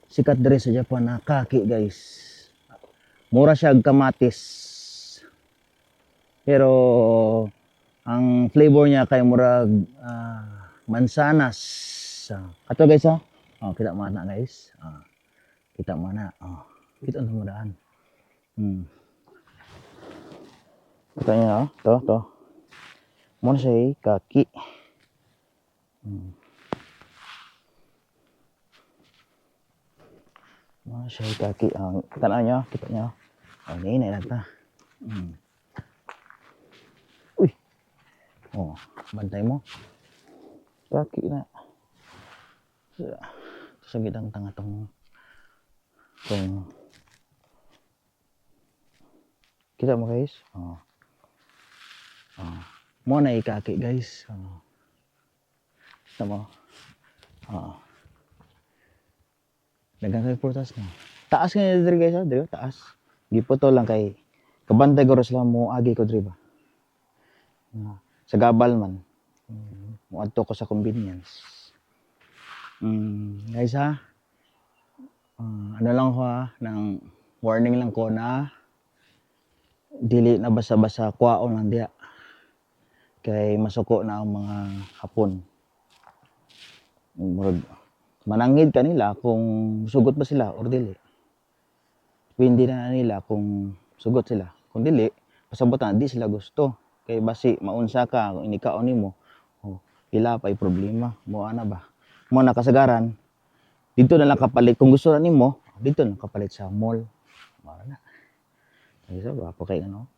sikat diri sa Japan na kaki guys. Mura siya kamatis. Pero ang flavor niya kay murag mansanas. Ato guys ha. Oh, kita mana guys. Kita mana. Oh, kita ang daan. Kita niya to. Muna siya kaki. Muna siya kaki. Kita niya. Oh, ini na ta. Uy. Oh, bantay mo. Kaki na. Sa gitang tanga tong kita mo guys. Mo na ikaki guys. Kita mo. Dagang kay prutas na. Taas nga diri guys, diri taas. Giputo lang kay kabantay ko sila mo agi ko diri ba. Sa gabal man. Muadto ko sa convenience. Guys ha. Ano lang ko nang warning lang ko na dili na basa-basa kwaon lang diya. Kay masuko na ang mga hapon. Manangid kanila kung sugot ba sila or dili. Hindi na nila kung sugot sila. Kung dili, pasabot na di sila gusto. Kay basi maunsa ka kung inikaon nimo. Pila pa problema mo ana ba. Mo nakasagaran dito na lang kapalit kung gusto na nimo, dito na kapalit sa mall. Mara na. Isa ba pa kay ano?